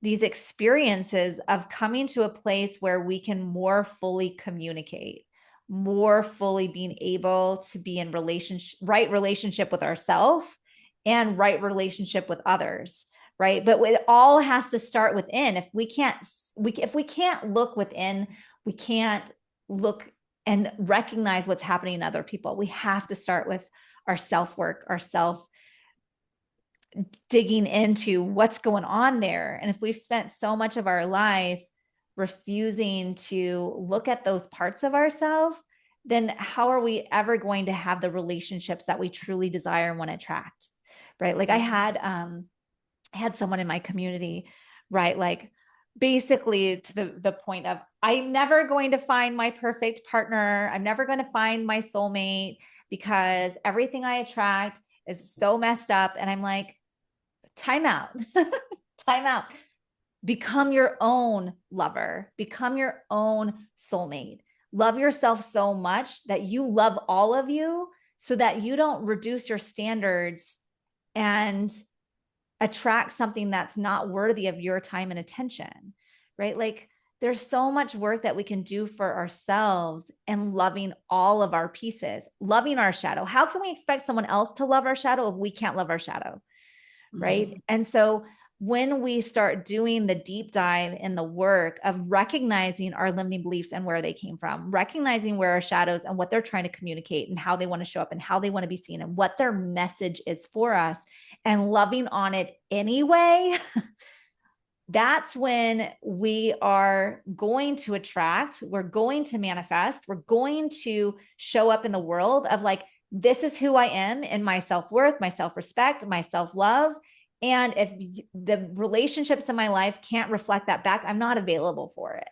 these experiences of coming to a place where we can more fully communicate, more fully being able to be in relationship, right relationship with ourselves and right relationship with others, right? But it all has to start within. If we can't look within, we can't look and recognize what's happening in other people. We have to start with our self work, our self digging into what's going on there. And if we've spent so much of our life refusing to look at those parts of ourselves, then how are we ever going to have the relationships that we truly desire and want to attract? Right. Like I had someone in my community, right? Like basically to the point of, I'm never going to find my perfect partner. I'm never going to find my soulmate because everything I attract is so messed up. And I'm like, time out. Time out. Become your own lover, become your own soulmate. Love yourself so much that you love all of you so that you don't reduce your standards and attract something that's not worthy of your time and attention, right? Like, there's so much work that we can do for ourselves and loving all of our pieces, loving our shadow. How can we expect someone else to love our shadow if we can't love our shadow? Right. Mhm. And so when we start doing the deep dive in the work of recognizing our limiting beliefs and where they came from, recognizing where our shadows and what they're trying to communicate and how they want to show up and how they want to be seen and what their message is for us, and loving on it anyway, that's when we are going to attract, we're going to manifest, we're going to show up in the world of like, this is who I am in my self-worth, my self-respect, my self-love. And if the relationships in my life can't reflect that back, I'm not available for it.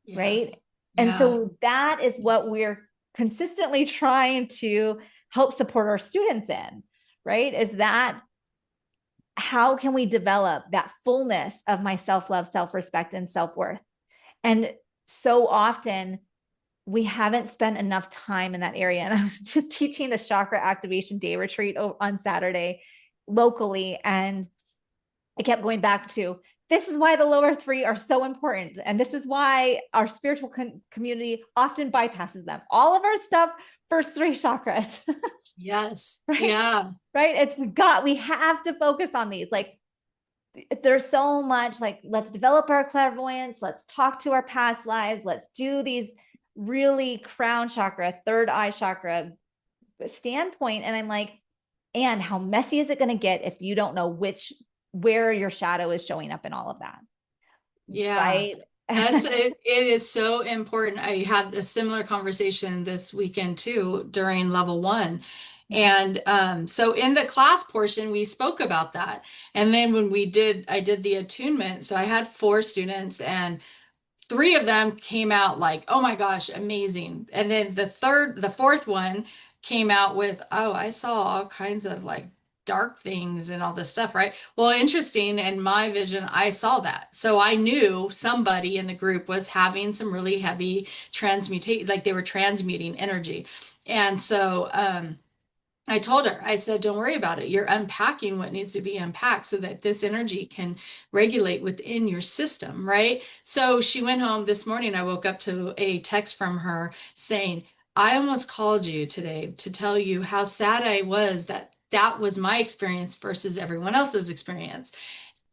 Yeah. Right. And Yeah. so that is what we're consistently trying to help support our students in, right? Is that how can we develop that fullness of my self-love, self-respect, and self-worth? And so often we haven't spent enough time in that area. And I was just teaching a chakra activation day retreat on Saturday locally. And I kept going back to, this is why the lower three are so important. And this is why our spiritual community often bypasses them. All of our stuff, first three chakras, Yes. right? Yeah. Right. We have to focus on these. Like, there's so much, like, let's develop our clairvoyance, let's talk to our past lives, let's do these really crown chakra, third eye chakra standpoint. And I'm like, and how messy is it going to get if you don't know where your shadow is showing up in all of that? Yeah. Right. That's it. It is so important. I had a similar conversation this weekend too during level one. And so in the class portion, we spoke about that. And then when I did the attunement. So I had four students, and three of them came out like, oh my gosh, amazing. And then the fourth one came out with, oh, I saw all kinds of like dark things and all this stuff, right? Well, interesting. In my vision, I saw that. So I knew somebody in the group was having some really heavy transmutate, like they were transmuting energy. And so, I told her, I said, don't worry about it. You're unpacking what needs to be unpacked so that this energy can regulate within your system, right? So she went home this morning. I woke up to a text from her saying, I almost called you today to tell you how sad I was that that was my experience versus everyone else's experience.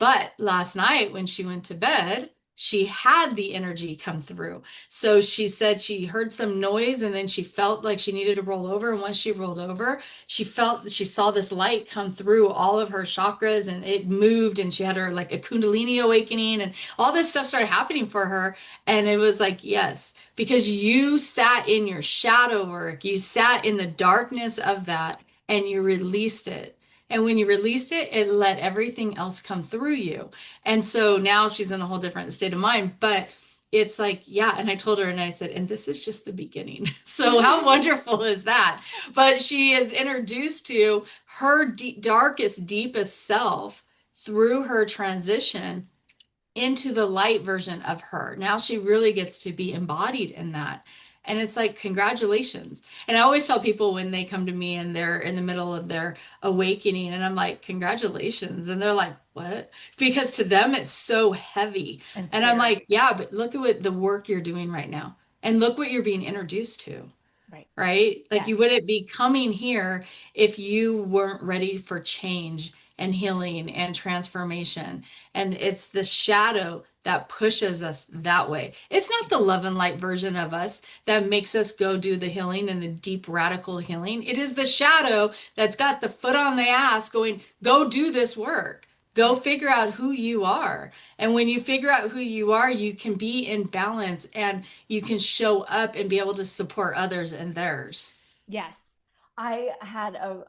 But last night when she went to bed, she had the energy come through. So she said she heard some noise and then she felt like she needed to roll over. And once she rolled over, she saw this light come through all of her chakras and it moved and she had her like a Kundalini awakening and all this stuff started happening for her. And it was like, yes, because you sat in your shadow work, you sat in the darkness of that and you released it. And when you released it, it let everything else come through you. And so now she's in a whole different state of mind. But it's like, yeah. And I told her, and I said, and this is just the beginning. So how wonderful is that? But she is introduced to her darkest, deepest self through her transition into the light version of her. Now she really gets to be embodied in that. And it's like, congratulations. And I always tell people when they come to me and they're in the middle of their awakening, and I'm like, congratulations. And they're like, what? Because to them, it's so heavy. And And I'm scary. like, yeah, but look at what the work you're doing right now. And look what you're being introduced to, Right. right? Like, Yes. you wouldn't be coming here if you weren't ready for change and healing and transformation. And it's the shadow that pushes us that way. It's not the love and light version of us that makes us go do the healing and the deep radical healing. It is the shadow that's got the foot on the ass going, go do this work. Go Yeah. figure out who you are. And when you figure out who you are, you can be in balance and you can show up and be able to support others and theirs. Yes. I had a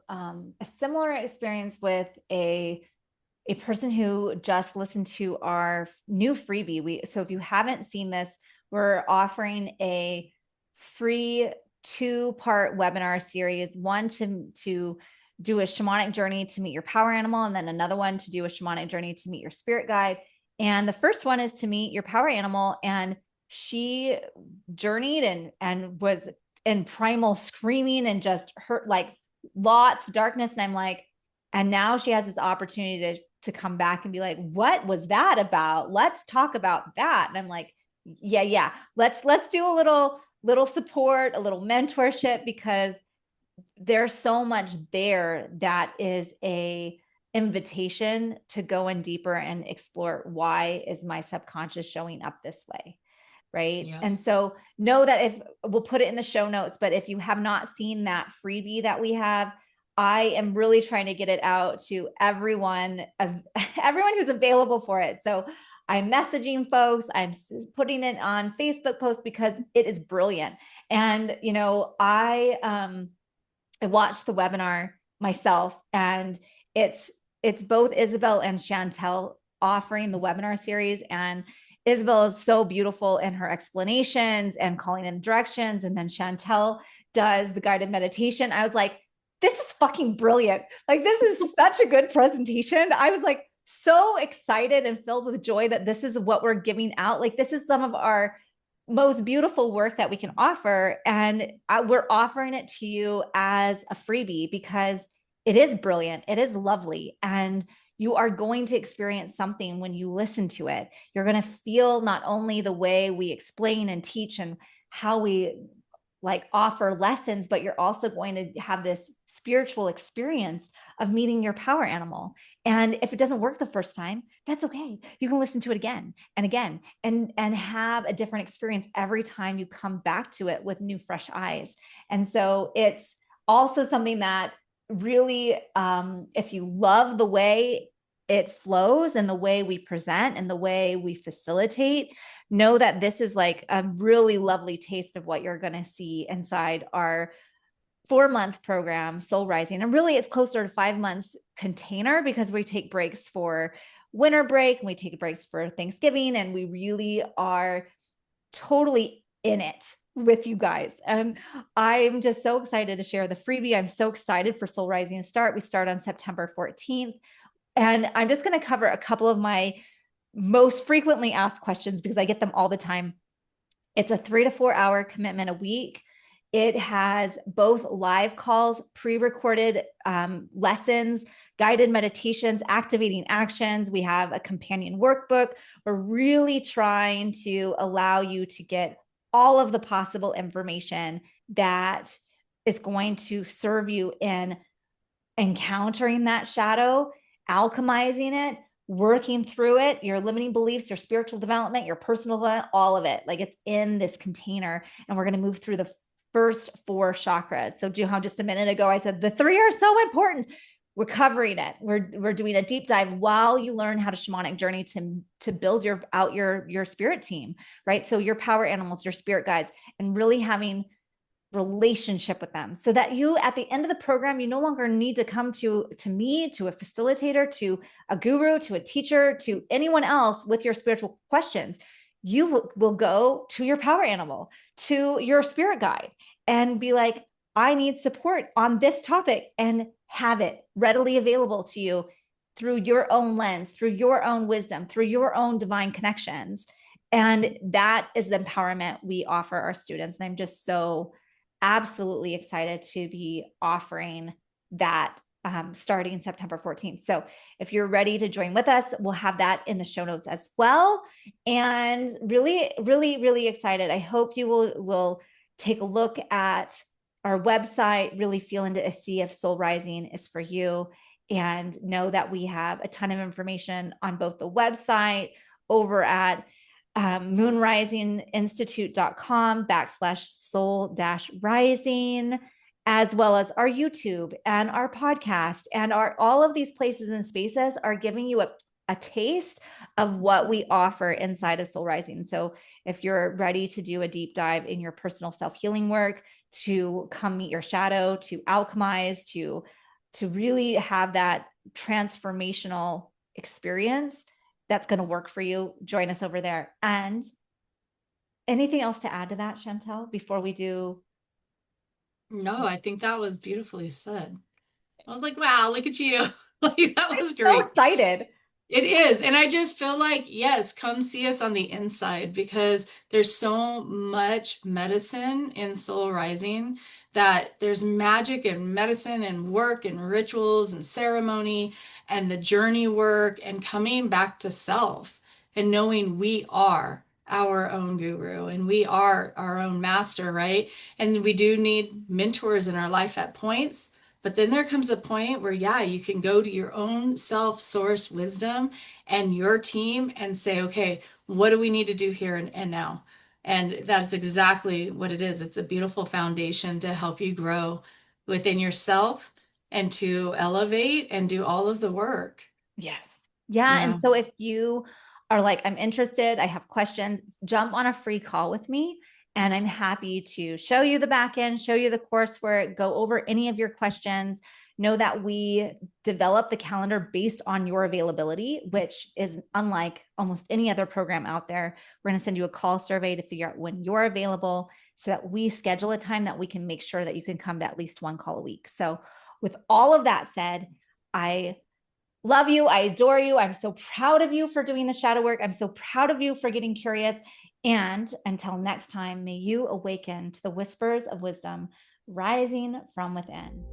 similar experience with a person who just listened to our new freebie. So if you haven't seen this, we're offering a free 2-part webinar series, one to do a shamanic journey to meet your power animal, and then another one to do a shamanic journey to meet your spirit guide. And the first one is to meet your power animal. And she journeyed and was in primal screaming and just hurt, like lots of darkness. And I'm like, and now she has this opportunity to come back and be like, what was that about? Let's talk about that. And I'm like, yeah. Let's do a little support, a little mentorship, because there's so much there that is a invitation to go in deeper and explore, why is my subconscious showing up this way, right? Yeah. And so know that, if we'll put it in the show notes, but if you have not seen that freebie that we have, I am really trying to get it out to everyone everyone who's available for it. So I'm messaging folks, I'm putting it on Facebook posts because it is brilliant. And I watched the webinar myself, and it's both Isabel and Shantel offering the webinar series. And Isabel is so beautiful in her explanations and calling in directions, and then Shantel does the guided meditation. I was like, this is fucking brilliant. Like, this is such a good presentation. I was like so excited and filled with joy that this is what we're giving out. Like, this is some of our most beautiful work that we can offer. And we're offering it to you as a freebie because it is brilliant. It is lovely. And you are going to experience something when you listen to it. You're going to feel not only the way we explain and teach and how we like offer lessons, but you're also going to have this spiritual experience of meeting your power animal. And if it doesn't work the first time, that's okay. You can listen to it again and again and have a different experience every time you come back to it with new, fresh eyes. And so it's also something that really, if you love the way it flows and the way we present and the way we facilitate, know that this is like a really lovely taste of what you're going to see inside our 4-month program, Soul Rising. And really, it's closer to 5 months container, because we take breaks for winter break and we take breaks for Thanksgiving. And we really are totally in it with you guys. And I'm just so excited to share the freebie. I'm so excited for Soul Rising to start. We start on September 14th. And I'm just going to cover a couple of my most frequently asked questions because I get them all the time. It's a 3 to 4 hour commitment a week. It has both live calls, pre-recorded lessons, guided meditations, activating actions. We have a companion workbook. We're really trying to allow you to get all of the possible information that is going to serve you in encountering that shadow, alchemizing it, working through it, your limiting beliefs, your spiritual development, your personal development, all of it. Like, it's in this container. And we're going to move through the first 4 chakras. So Juhan, just a minute ago, I said the 3 are so important. We're covering it. We're doing a deep dive while you learn how to shamanic journey to build your spirit team, right? So your power animals, your spirit guides, and really having relationship with them, so that you, at the end of the program, you no longer need to come to me, to a facilitator, to a guru, to a teacher, to anyone else with your spiritual questions. You will go to your power animal, to your spirit guide, and be like, I need support on this topic, and have it readily available to you through your own lens, through your own wisdom, through your own divine connections. And that is the empowerment we offer our students. And I'm just so absolutely excited to be offering that starting September 14th. So if you're ready to join with us, we'll have that in the show notes as well. And really, really, really excited. I hope you will take a look at our website, really feel into see if Soul Rising is for you, and know that we have a ton of information on both the website over at moonrisinginstitute.com/soul-rising, as well as our YouTube and our podcast, and all of these places and spaces are giving you a taste of what we offer inside of Soul Rising. So if you're ready to do a deep dive in your personal self-healing work, to come meet your shadow, to alchemize, to really have that transformational experience that's going to work for you, join us over there. And anything else to add to that, Chantel, before we do? No, I think that was beautifully said. I was like, wow, look at you. Like, that I'm was so great. excited. It is. And I just feel like, yes, come see us on the inside because there's so much medicine in Soul Rising, that there's magic and medicine and work and rituals and ceremony and the journey work and coming back to self and knowing we are our own guru and we are our own master, right? And we do need mentors in our life at points. But then there comes a point where, yeah, you can go to your own self source wisdom and your team and say, okay, what do we need to do here and now? And that's exactly what it is. It's a beautiful foundation to help you grow within yourself and to elevate and do all of the work. Yes. Yeah. And Yeah. so if you are like, I'm interested, I have questions, jump on a free call with me. And I'm happy to show you the back end, show you the coursework, go over any of your questions. Know that we develop the calendar based on your availability, which is unlike almost any other program out there. We're going to send you a call survey to figure out when you're available so that we schedule a time that we can make sure that you can come to at least one call a week. So, with all of that said, I love you. I adore you. I'm so proud of you for doing the shadow work. I'm so proud of you for getting curious. And until next time, may you awaken to the whispers of wisdom rising from within.